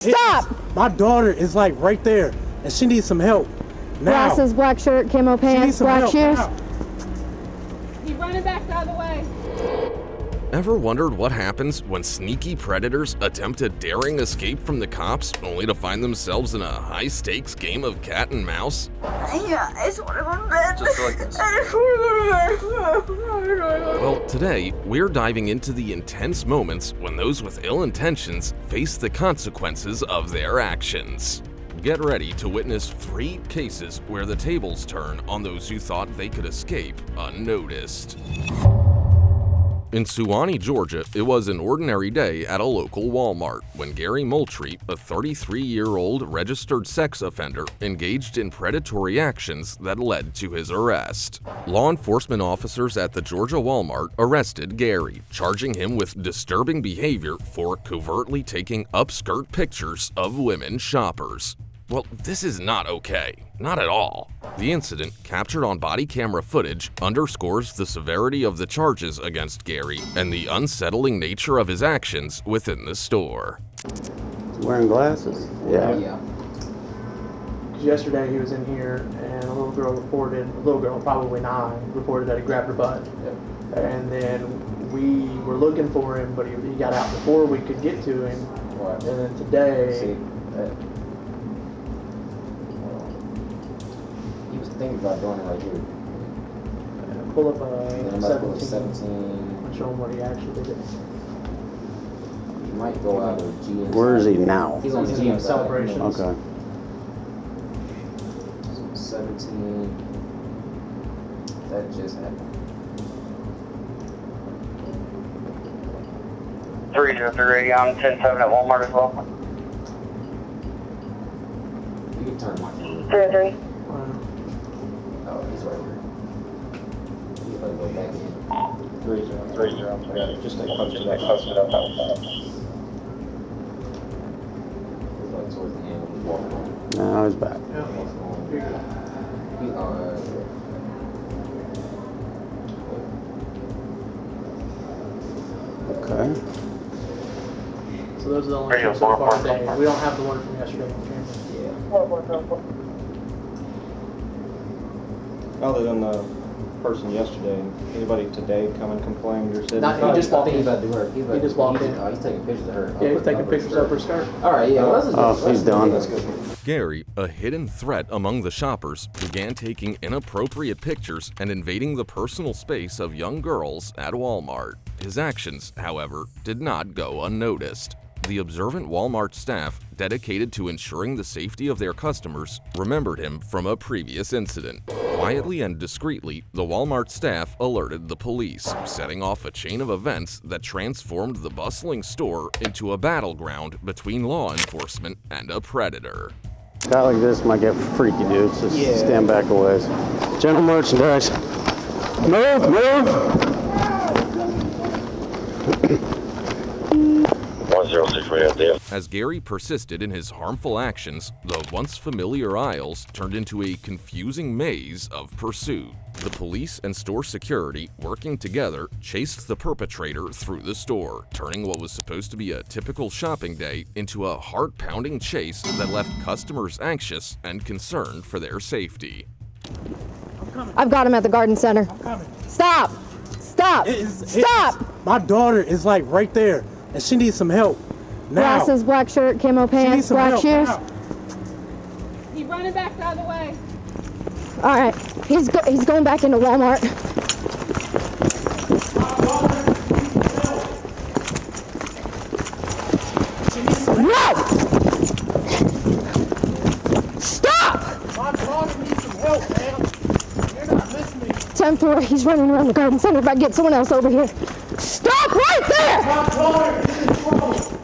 Stop! My daughter is like right there, and she needs some help. Now. Glasses, black shirt, camo pants, black shoes. He's running back the other way. Ever wondered what happens when sneaky predators attempt a daring escape from the cops only to find themselves in a high-stakes game of cat and mouse? Yeah, I just want to go to bed. Just like this. I just want to go to bed. Well, today, we're diving into the intense moments when those with ill intentions face the consequences of their actions. Get ready to witness 3 cases where the tables turn on those who thought they could escape unnoticed. In Suwanee, Georgia, it was an ordinary day at a local Walmart when Gary Moultrie, a 33-year-old registered sex offender, engaged in predatory actions that led to his arrest. Law enforcement officers at the Georgia Walmart arrested Gary, charging him with disturbing behavior for covertly taking upskirt pictures of women shoppers. Well, this is not okay. Not at all. The incident, captured on body camera footage, underscores the severity of the charges against Gary and the unsettling nature of his actions within the store. Wearing glasses? Yeah. Because yesterday he was in here and a little girl, probably 9, reported that he grabbed her butt. And then we were looking for him, but he got out before we could get to him. And then today... Think about doing it right here. Pull up a 17. 17. And show him what he actually did. You might go out of GM. Where is he now? He's on the GM Celebrations. Okay. 17. That just happened. 303 radio, I'm 10-7 at Walmart as well. You can turn my camera. 303. Oh, he's right here. He's going to go back in. 30. Got it. Just stay close to that. Close to that. He's like towards the end when he's walking on. No, he's back. He's Okay. So those are the only two so far today. We don't have the one from yesterday on camera. Yeah. Other than the person yesterday, anybody today come and complain or said? He just walked in. He's about to do her. He just walked in. Oh, he's taking pictures of her. Yeah, he's taking pictures of her skirt. All right, yeah. Well, He's done. Gary, a hidden threat among the shoppers, began taking inappropriate pictures and invading the personal space of young girls at Walmart. His actions, however, did not go unnoticed. The observant Walmart staff, dedicated to ensuring the safety of their customers, remembered him from a previous incident. Quietly and discreetly, the Walmart staff alerted the police, setting off a chain of events that transformed the bustling store into a battleground between law enforcement and a predator. Guy like this might get freaky, dude. Just stand back a ways. General merchandise. Move! 106 radio there. As Gary persisted in his harmful actions, the once familiar aisles turned into a confusing maze of pursuit. The police and store security, working together, chased the perpetrator through the store, turning what was supposed to be a typical shopping day into a heart-pounding chase that left customers anxious and concerned for their safety. I've got him at the garden center. I'm coming. Stop! Stop! Stop! My daughter is like right there, and she needs some help. Now. Glasses, black shirt, camo She needs pants, some black help. shoes. Now. He's running back the other way. All right, he's going back into Walmart. No! Stop! My daughter needs some help, man. You're not listening. 10th floor, he's running around the garden center. If I get someone else over here. Stop right there! My daughter is in trouble.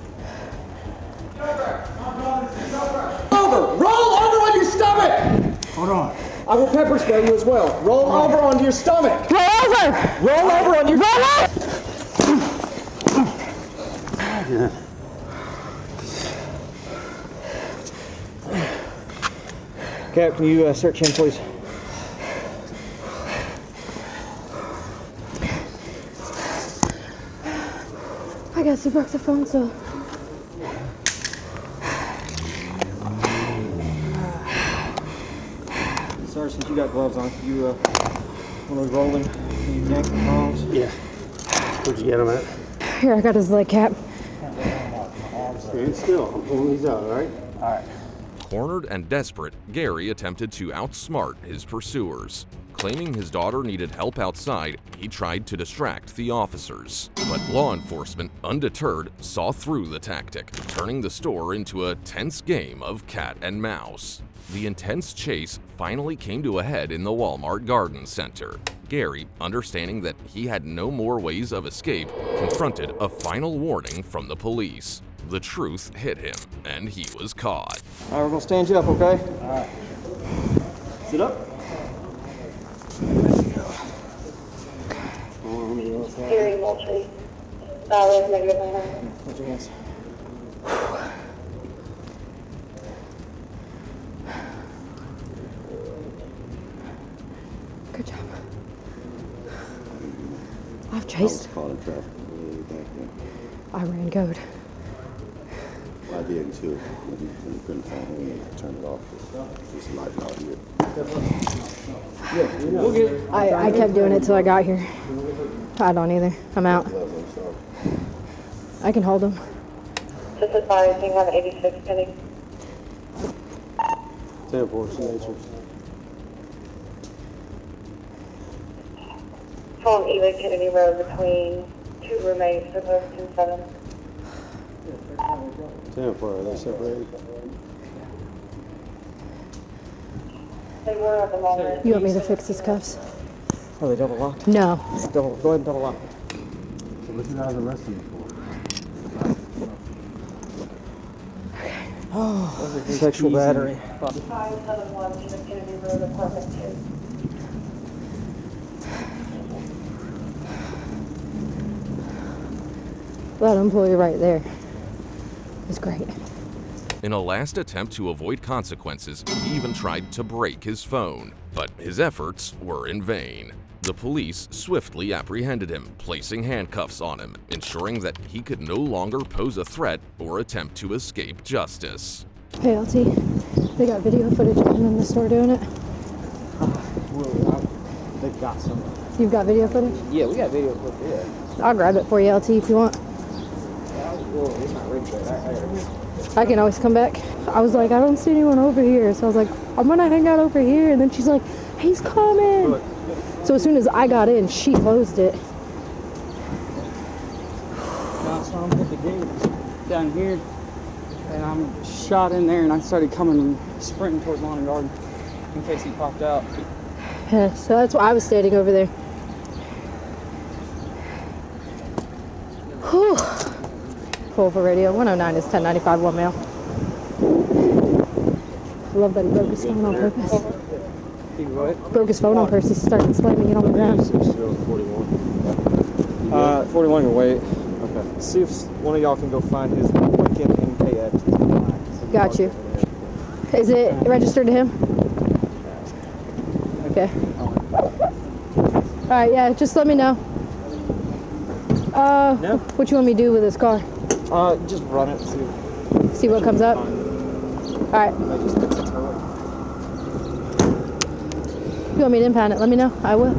Roll over on your stomach! Hold on. I will pepper spray you as well. Roll over onto your stomach. Roll over! Roll over on your Cap, can you search him, please? I guess he broke the phone, so Sir, since you got gloves on, can you want to roll him? Can you yank the arms? Yeah. Where'd you get him at? Here, I got his leg cap. Stand still. I'm pulling these out, all right? All right. Cornered and desperate, Gary attempted to outsmart his pursuers. Claiming his daughter needed help outside, he tried to distract the officers. But law enforcement, undeterred, saw through the tactic, turning the store into a tense game of cat and mouse. The intense chase finally came to a head in the Walmart Garden Center. Gary, understanding that he had no more ways of escape, confronted a final warning from the police. The truth hit him, and he was caught. All right, we're gonna stand you up, okay? All right. Sit up. Gary Moultrie. Solid negative 99. Put your hands. Good job. I've chased. Caught in traffic way back then. I ran code. I did too. When you couldn't find him, you turned it off. This light out here. We'll get it. I kept doing it till I got here. I don't either. I'm out. I can hold him. Just advised you have 86 pending. 10-4, signature. Phone Eva Kennedy Road between two roommates for both 10-7. 10-4, are they separated? They were at the moment. You want me to fix his cuffs? Are they double locked? No. Go ahead and double lock. So what did I arrest him for? Oh, sexual battery. 571 Eva Kennedy Road, apartment 2. That employee right there is great. In a last attempt to avoid consequences, he even tried to break his phone, but his efforts were in vain. The police swiftly apprehended him, placing handcuffs on him, ensuring that he could no longer pose a threat or attempt to escape justice. Hey, LT, they got video footage of him in the store doing it. They've got some. You've got video footage? Yeah, we got video footage. Yeah. I'll grab it for you, LT, if you want. It's not ready for that. I can always come back. I was like, I don't see anyone over here. So I was like, I'm gonna hang out over here. And then she's like, he's coming. So as soon as I got in, she closed it. I saw him hit the gate down here, and I'm shot in there, and I started coming and sprinting towards lawn and garden in case he popped out. Yeah, so that's why I was standing over there. Whew. Cool for radio. 109 is 1095 1 mail. I love that he broke his phone on purpose. He what? Broke his phone on purpose. He started slamming it on the ground. 41 can wait. Okay. See if one of y'all can go find his Lincoln and pay at. Got you. Is it registered to him? Okay. Alright, yeah, just let me know. No. What you want me to do with this car? Just run it and See what comes up? Alright. You want me to impound it? Let me know. I will.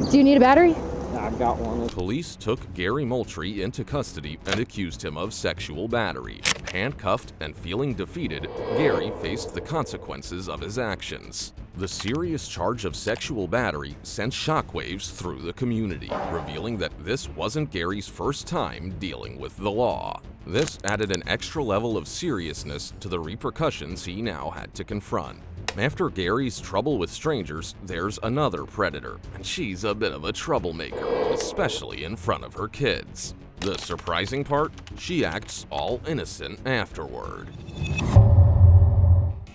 Do you need a battery? I've got one. Police took Gary Moultrie into custody and accused him of sexual battery. Handcuffed and feeling defeated, Gary faced the consequences of his actions. The serious charge of sexual battery sent shockwaves through the community, revealing that this wasn't Gary's first time dealing with the law. This added an extra level of seriousness to the repercussions he now had to confront. After Gary's trouble with strangers, there's another predator, and she's a bit of a troublemaker, especially in front of her kids. The surprising part? She acts all innocent afterward.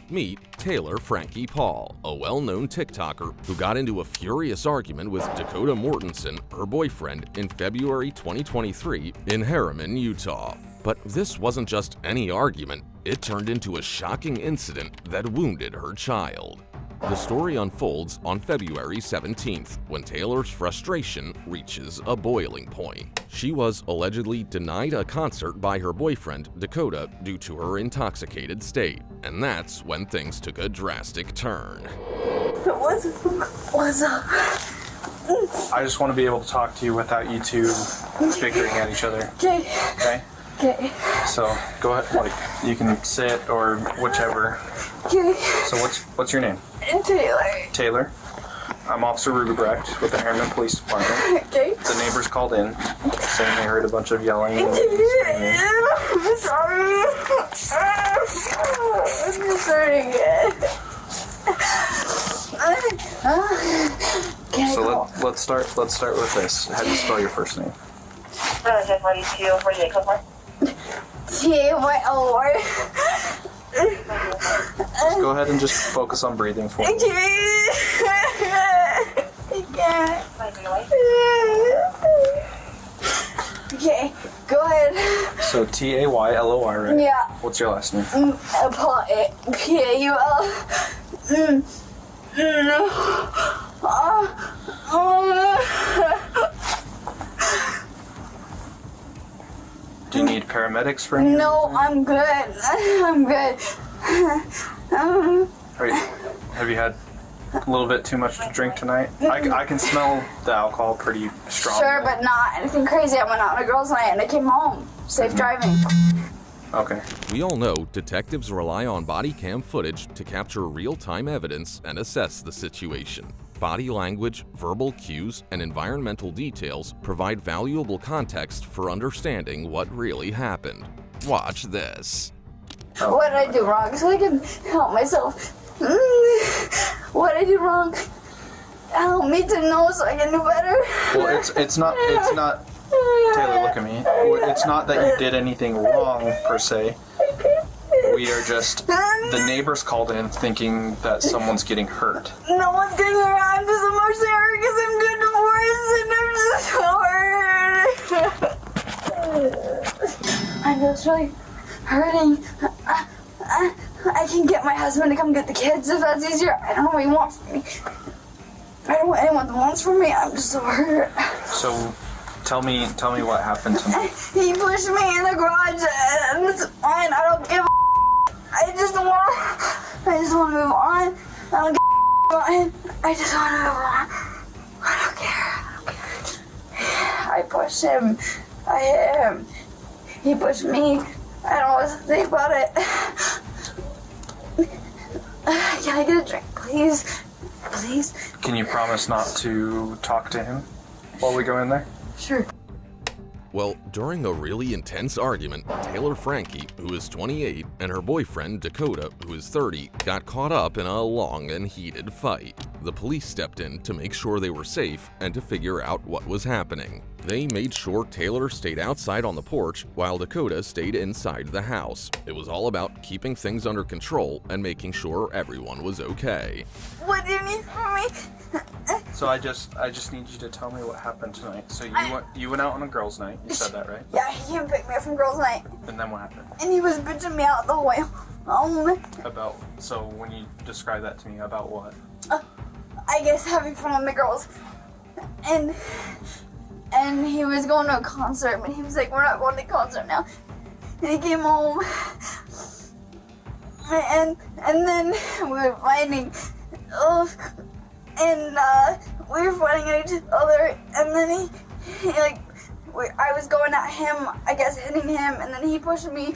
Meet Taylor Frankie Paul, a well-known TikToker who got into a furious argument with Dakota Mortensen, her boyfriend, in February 2023 in Harriman, Utah. But this wasn't just any argument, it turned into a shocking incident that wounded her child. The story unfolds on February 17th when Taylor's frustration reaches a boiling point. She was allegedly denied a concert by her boyfriend, Dakota, due to her intoxicated state. And that's when things took a drastic turn. What's up? I just want to be able to talk to you without you two bickering at each other. Okay. Okay? Okay. So, go ahead, like, you can sit or whichever. Okay. So, what's your name? Taylor. Taylor. I'm Officer Rugebrecht with the Harriman Police Department. Okay. The neighbors called in saying they heard a bunch of yelling and screaming. I'm sorry. I'm sorry again. So let's start with this. How do you spell your first name? T-A-Y-L-O-R. Just go ahead and just focus on breathing for me. Okay, go ahead. So T-A-Y-L-O-R, right? Yeah. What's your last name? P-A-U-L. Do you need paramedics for anything? No, I'm good. I'm good. Have you had a little bit too much to drink tonight? I can smell the alcohol pretty strong. Sure, but not anything crazy. I went out on a girls' night and I came home. Safe driving. Okay. We all know detectives rely on body cam footage to capture real-time evidence and assess the situation. Body language, verbal cues, and environmental details provide valuable context for understanding what really happened. Watch this. What did I do wrong so I can help myself? What did I do wrong? Help me to know so I can do better. Well, it's not Taylor, look at me. It's not that you did anything wrong per se. We are just the neighbors called in thinking that someone's getting hurt. No one's getting hurt. I'm just emotionally hurt because I'm good divorced and I'm just really hurting. I can get my husband to come get the kids if that's easier. I don't know what he wants from me. I don't want anyone that wants from me. I'm just so hurt. So, tell me what happened tonight. He pushed me in the garage and it's fine. I don't give a I just want to move on. I don't give I just want to move on. I don't care. I pushed him. I hit him. He pushed me. I don't know what to think about it. Can I get a drink, please? Please? Can you promise not to talk to him while we go in there? Sure. Well, during a really intense argument, Taylor Franke, who is 28, and her boyfriend, Dakota, who is 30, got caught up in a long and heated fight. The police stepped in to make sure they were safe and to figure out what was happening. They made sure Taylor stayed outside on the porch while Dakota stayed inside the house. It was all about keeping things under control and making sure everyone was okay. What do you need from me? So I just need you to tell me what happened tonight. So you went out on a girls' night. You said that, right? Yeah, he came pick me up from girls' night. And then what happened? And he was bitching me out the whole way home. So when you describe that to me, about what? I guess having fun with the girls. And he was going to a concert, but he was like, we're not going to the concert now. And he came home. And then we were fighting. And we were fighting at each other. And then I was going at him, I guess hitting him. And then he pushed me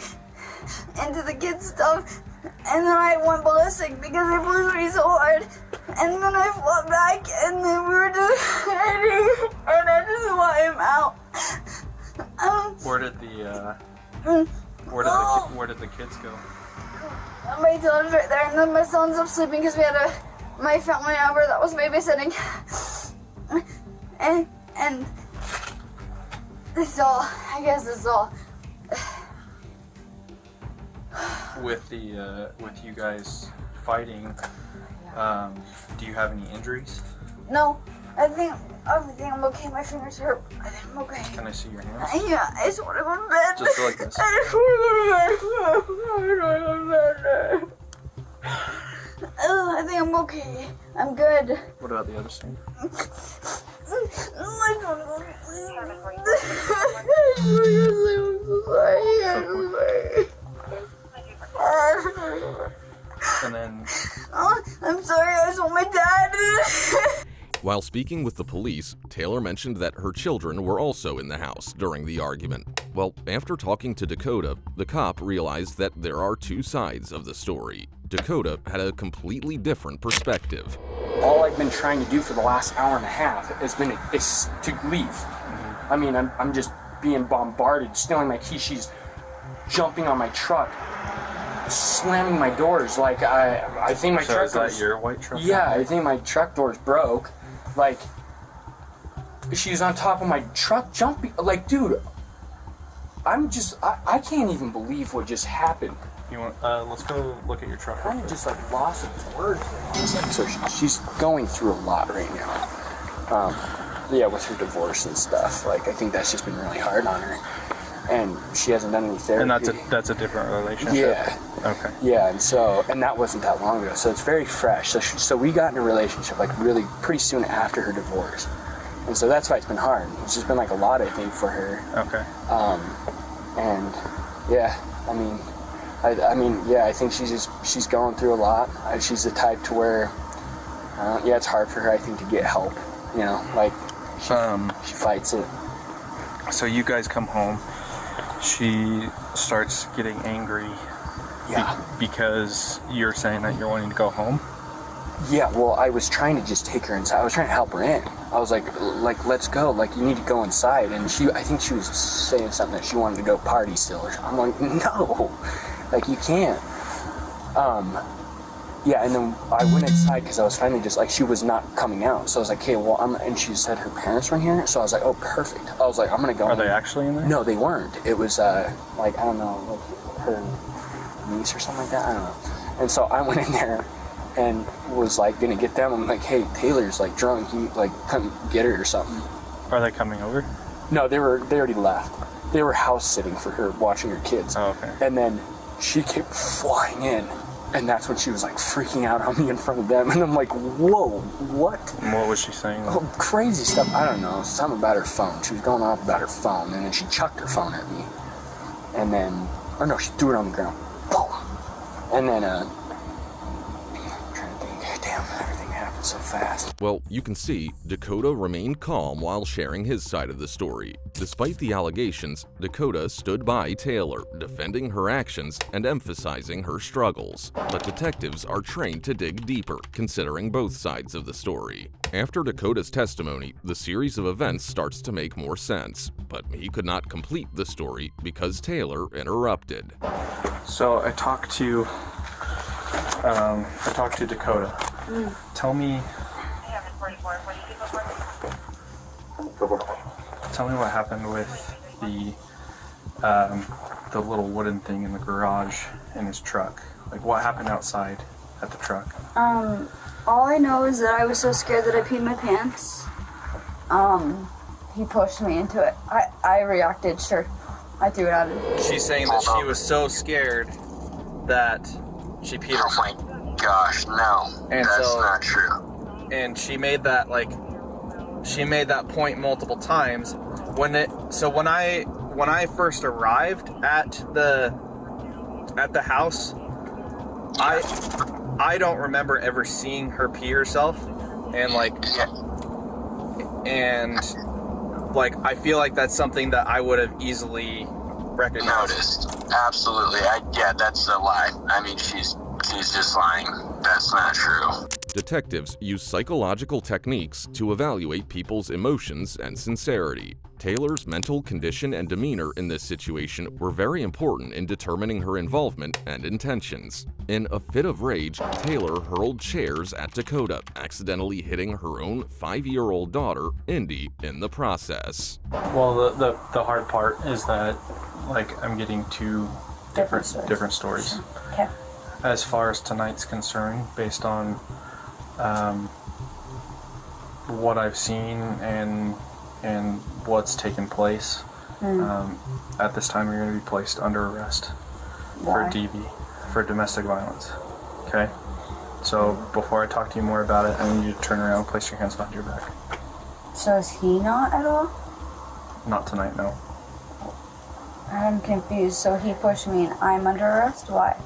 into the kids' stuff. And then I went ballistic because he pushed me so hard. And then I fought back, and then we were just fighting, and I just want him out. Where did the kids go? My daughter's right there, and then my son's up sleeping because we had my family member that was babysitting. And this is all, I guess this is all. With you guys fighting, do you have any injuries? No, I think I'm okay. My fingers hurt. I think I'm okay. Can I see your hands? Yeah, I just want to go to bed. Just like this. I just want to go to bed. I think I'm okay. I'm good. What about the other scene? And then... I'm sorry, I just want my dad. While speaking with the police, Taylor mentioned that her children were also in the house during the argument. Well, after talking to Dakota, the cop realized that there are two sides of the story. Dakota had a completely different perspective. All I've been trying to do for the last hour and a half is to leave. I mean, I'm just being bombarded, stealing my keys. She's jumping on my truck, slamming my doors. Like, I think my truck is that your white truck? Yeah, I think my truck doors broke. Like, she's on top of my truck jumping. Like, dude, I can't even believe what just happened. You want? Let's go look at your truck. I'm just like lost of words. So she's going through a lot right now. Yeah, with her divorce and stuff. Like, I think that's just been really hard on her, and she hasn't done any therapy. And that's a different relationship. Yeah. Okay. Yeah, and that wasn't that long ago, so it's very fresh. So we got in a relationship like really pretty soon after her divorce, and so that's why it's been hard. It's just been like a lot, I think, for her. Okay. And yeah, I mean, yeah, I think she's going through a lot. She's the type to where, yeah, it's hard for her, I think, to get help. You know, like she fights it. So you guys come home. She starts getting angry. Yeah. Because you're saying that you're wanting to go home. Yeah. Well, I was trying to just take her inside. I was trying to help her in. I was like, let's go. Like, you need to go inside. And I think she was saying something that she wanted to go party still. Or something. I'm like, no. Like, you can't. Yeah, and then I went inside because I was finally just like, she was not coming out. So I was like, okay, well, and she said her parents were in here. So I was like, oh, perfect. I was like, I'm going to go. Are they actually in there? No, they weren't. It was, like, I don't know, like her niece or something like that. I don't know. And so I went in there and was like, going to get them. I'm like, hey, Taylor's like drunk. You like come get her or something. Are they coming over? No, they already left. They were house sitting for her, watching her kids. Oh, okay. And then she kept flying in. And that's when she was like freaking out on me in front of them. And I'm like, whoa, what? And what was she saying? Oh, crazy stuff. I don't know. Something about her phone. She was going off about her phone. And then she chucked her phone at me. And then, or no, she threw it on the ground. Boom. And then, I'm trying to think. Damn, everything happened so fast. Well, you can see Dakota remained calm while sharing his side of the story. Despite the allegations, Dakota stood by Taylor, defending her actions and emphasizing her struggles. But detectives are trained to dig deeper, considering both sides of the story. After Dakota's testimony, the series of events starts to make more sense, but he could not complete the story because Taylor interrupted. So I talked to Dakota. Tell me what happened with the little wooden thing in the garage in his truck. Like, what happened outside at the truck? All I know is that I was so scared that I peed my pants. He pushed me into it. I reacted, sure. I threw it out of it. She's saying that she was so scared that she peed herself. Oh my gosh, no. And that's so, not true. And she made that point multiple times. When I first arrived at the house, I don't remember ever seeing her pee herself, and I feel like that's something that I would have easily recognized. Noticed. Absolutely. That's a lie. I mean, she's just lying. That's not true. Detectives use psychological techniques to evaluate people's emotions and sincerity. Taylor's mental condition and demeanor in this situation were very important in determining her involvement and intentions. In a fit of rage, Taylor hurled chairs at Dakota, accidentally hitting her own 5-year-old daughter, Indy, in the process. Well, the hard part is that, like, I'm getting two different stories. Okay. As far as tonight's concerned, based on what I've seen and what's taken place, at this time you're going to be placed under arrest for DV, for domestic violence. Okay? So before I talk to you more about it, I need you to turn around and place your hands behind your back. So is he not at all? Not tonight, no. I'm confused. So he pushed me and I'm under arrest? Why?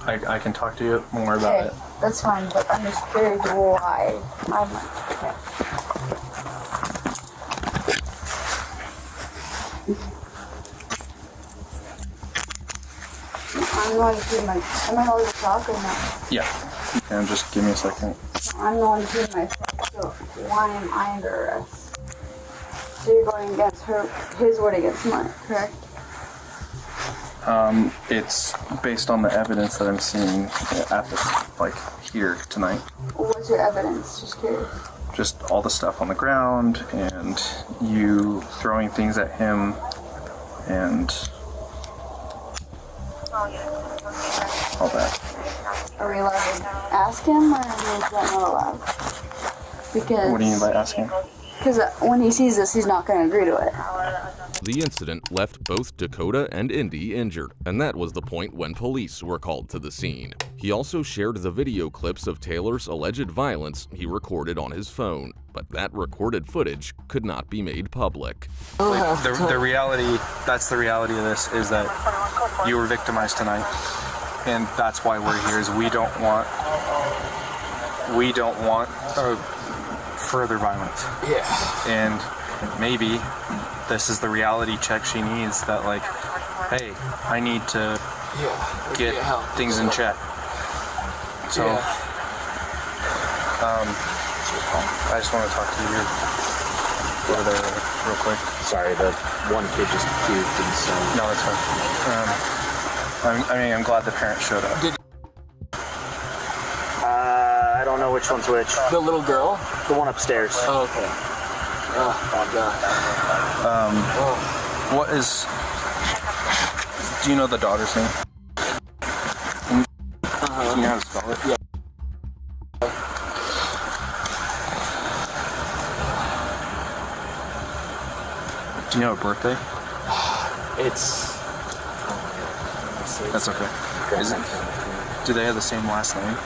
I can talk to you more about it. That's fine, but I'm just curious why. I'm going to keep my. Am I allowed to talk or not? Yeah. And just give me a second. I'm the one to keep my. So why am I under arrest? So you're going against his word against mine, correct? It's based on the evidence that I'm seeing at here tonight. What's your evidence? Just curious. Just all the stuff on the ground and you throwing things at him and all that. Are we allowed to ask him or is that not allowed? Because. What do you mean by asking? Because when he sees this, he's not going to agree to it. The incident left both Dakota and Indy injured, and that was the point when police were called to the scene. He also shared the video clips of Taylor's alleged violence he recorded on his phone, but that recorded footage could not be made public. The reality, that's the reality of this, is that you were victimized tonight, and that's why we're here, is we don't want further violence. Yeah. And maybe this is the reality check she needs, that like, hey, I need to get things in check. So, I just want to talk to you over there real quick. Sorry, the one kid just puked and so. No, it's fine. I'm glad the parents showed up. I don't know which one's which. The little girl? The one upstairs. Oh, okay. Oh, God. What is... Do you know the daughter's name? Do you know how to spell it? Yeah. Do you know her birthday? It's... That's okay. Is it, do they have the same last name?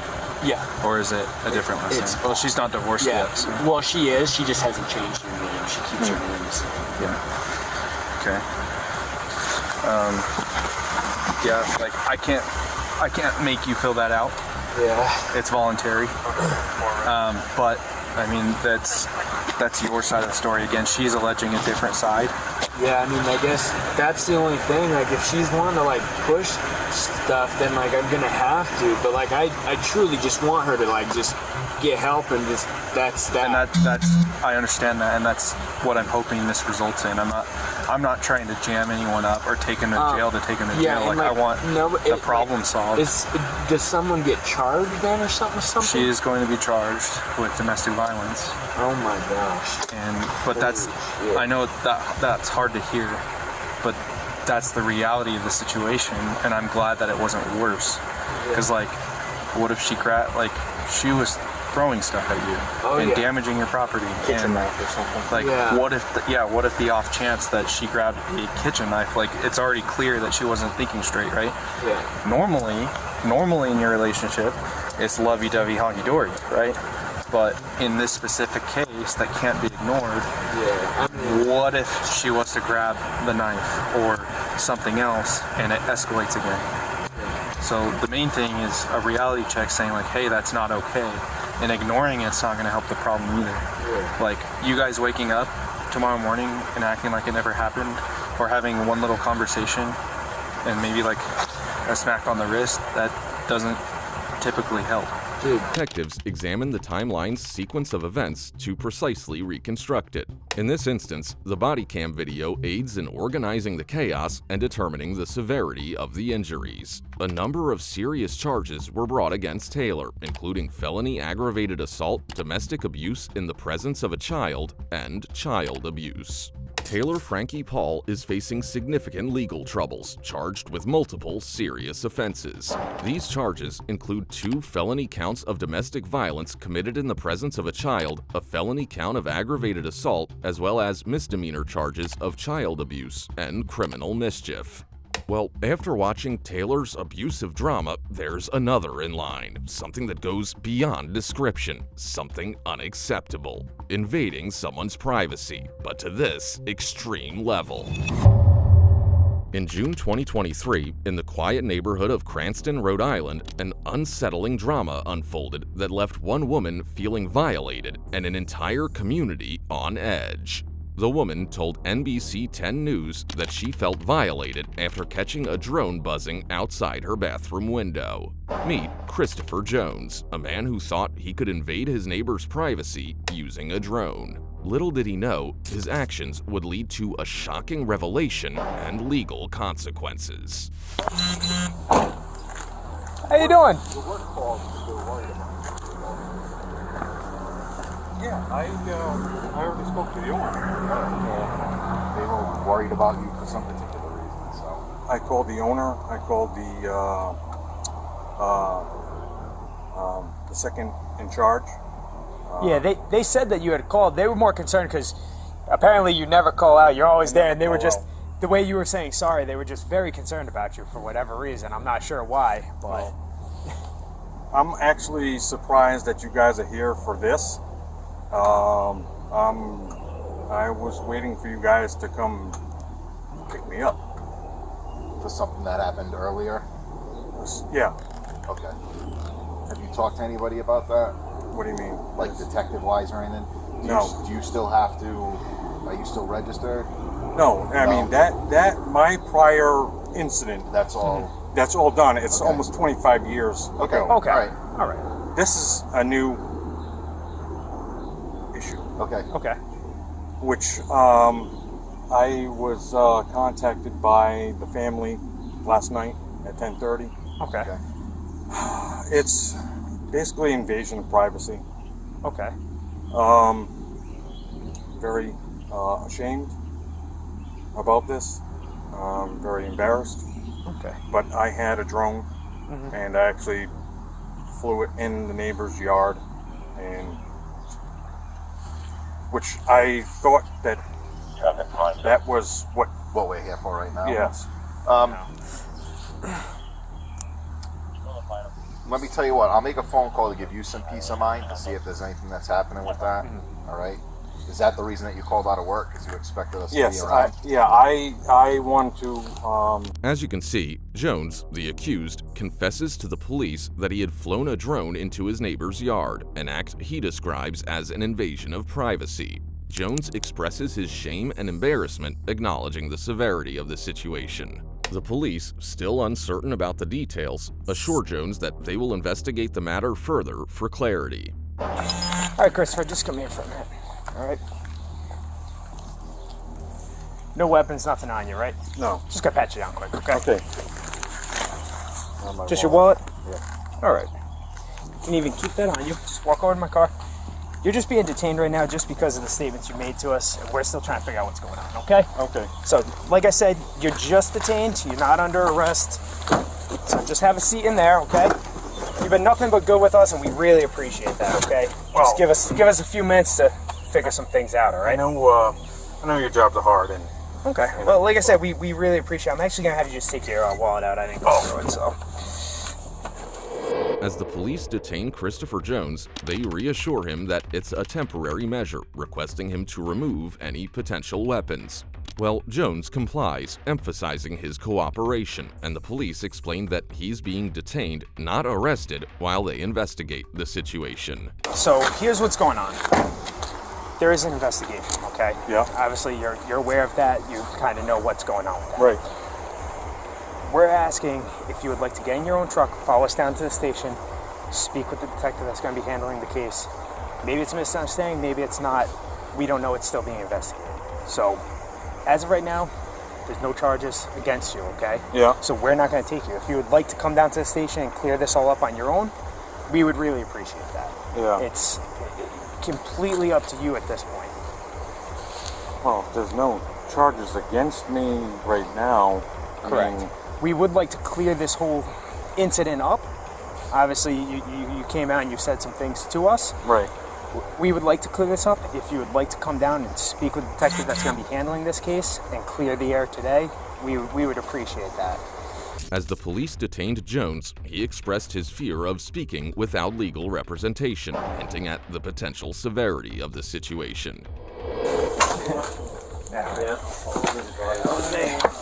Yeah. Or is it a different last name? Well, she's not divorced yet. So. Well, she is. She just hasn't changed her name. She keeps her name the same. Yeah. Okay. Yeah, like I can't make you fill that out. Yeah. It's voluntary. But I mean, that's your side of the story. Again, she's alleging a different side. Yeah, I mean, I guess that's the only thing. Like, if she's wanting to like push stuff, then like I'm gonna have to. But like, I truly just want her to like just get help and just that's that. And that's I understand that, and that's what I'm hoping this results in. I'm not trying to jam anyone up or take them to jail to take them to jail. Like I want the problem solved. Does someone get charged then or something? She is going to be charged with domestic violence. Oh my gosh. But that's I know that's hard to hear, but that's the reality of the situation, and I'm glad that it wasn't worse. Because like, what if she was throwing stuff at you and damaging your property, kitchen knife or something. Like, what if the off chance that she grabbed a kitchen knife? Like, it's already clear that she wasn't thinking straight, right? Yeah. Normally in your relationship, it's lovey-dovey, honky-dory, right? But in this specific case, that can't be ignored. Yeah. What if she was to grab the knife or something else and it escalates again? Yeah. So the main thing is a reality check saying like, hey, that's not okay. And ignoring it's not going to help the problem either. Yeah. Like, you guys waking up tomorrow morning and acting like it never happened, or having one little conversation and maybe like a smack on the wrist, that doesn't typically help. Detectives examine the timeline's sequence of events to precisely reconstruct it. In this instance, the body cam video aids in organizing the chaos and determining the severity of the injuries. A number of serious charges were brought against Taylor, including felony aggravated assault, domestic abuse in the presence of a child, and child abuse. Taylor Frankie Paul is facing significant legal troubles, charged with multiple serious offenses. These charges include 2 felony counts of domestic violence committed in the presence of a child, a felony count of aggravated assault, as well as misdemeanor charges of child abuse and criminal mischief. Well, after watching Taylor's abusive drama, there's another in line. Something that goes beyond description. Something unacceptable. Invading someone's privacy, but to this extreme level. In June 2023, in the quiet neighborhood of Cranston, Rhode Island, an unsettling drama unfolded that left one woman feeling violated and an entire community on edge. The woman told NBC 10 News that she felt violated after catching a drone buzzing outside her bathroom window. Meet Christopher Jones, a man who thought he could invade his neighbor's privacy using a drone. Little did he know, his actions would lead to a shocking revelation and legal consequences. How you doing? Yeah, I already spoke to the owner. They were worried about you for some particular reason, so. I called the owner, I called the second in charge. Yeah, they said that you had called. They were more concerned because apparently you never call out. You're always there, and they were just, the way you were saying sorry, they were just very concerned about you for whatever reason. I'm not sure why, but. I'm actually surprised that you guys are here for this. I was waiting for you guys to come pick me up. For something that happened earlier? Yeah. Okay. Have you talked to anybody about that? What do you mean? Like detective-wise or anything? No. Do you still have to, are you still registered? No, I mean, that my prior incident. That's all? That's all done. It's almost 25 years Okay. ago. Okay. All right. This is a new issue. Okay. Okay. Which I was contacted by the family last night at 10:30. Okay. It's basically invasion of privacy. Okay. Very ashamed about this. Very embarrassed. Okay. But I had a drone, and I actually flew it in the neighbor's yard, and which I thought that was what we're here for right now. Yes. Let me tell you what, I'll make a phone call to give you some peace of mind to see if there's anything that's happening with that. All right? Is that the reason that you called out of work? Because you expected us to be around? I want to... As you can see, Jones, the accused, confesses to the police that he had flown a drone into his neighbor's yard, an act he describes as an invasion of privacy. Jones expresses his shame and embarrassment, acknowledging the severity of the situation. The police, still uncertain about the details, assure Jones that they will investigate the matter further for clarity. All right, Christopher, just come here for a minute. All right. No weapons, nothing on you, right? No. Just gonna pat you down quick, okay? Okay. Just your wallet? Yeah. All right. You can even keep that on you. Just walk over to my car. You're just being detained right now just because of the statements you made to us, and we're still trying to figure out what's going on, okay? Okay. So, like I said, you're just detained. You're not under arrest. So just have a seat in there, okay? You've been nothing but good with us, and we really appreciate that, okay? Just give us a few minutes to figure some things out, all right? I know your jobs are hard, and... Okay. Well, like I said, we really appreciate it. I'm actually going to have you just take your wallet out. I didn't go through it, so... As the police detain Christopher Jones, they reassure him that it's a temporary measure, requesting him to remove any potential weapons. Well, Jones complies, emphasizing his cooperation, and the police explain that he's being detained, not arrested, while they investigate the situation. So, here's what's going on. There is an investigation, okay? Yeah. Obviously, you're aware of that. You kind of know what's going on with that. Right. We're asking if you would like to get in your own truck, follow us down to the station, speak with the detective that's going to be handling the case. Maybe it's a misunderstanding, maybe it's not. We don't know, it's still being investigated. So, as of right now, there's no charges against you, okay? Yeah. So we're not going to take you. If you would like to come down to the station and clear this all up on your own, we would really appreciate that. Yeah. It's completely up to you at this point. Well, if there's no charges against me right now... Correct. We would like to clear this whole incident up. Obviously, you came out and you said some things to us. Right. We would like to clear this up. If you would like to come down and speak with the detective that's going to be handling this case and clear the air today, we would appreciate that. As the police detained Jones, he expressed his fear of speaking without legal representation, hinting at the potential severity of the situation.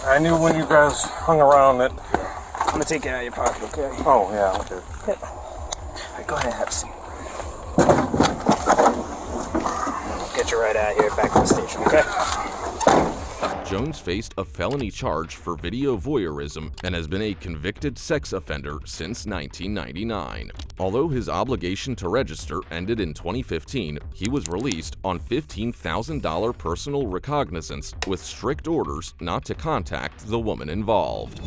I knew when you guys hung around that... I'm gonna take it out of your pocket, okay? Oh, yeah, okay. All right, go ahead and have a seat. I'll get you right out here, back to the station, okay? Jones faced a felony charge for video voyeurism and has been a convicted sex offender since 1999. Although his obligation to register ended in 2015, he was released on $15,000 personal recognizance with strict orders not to contact the woman involved.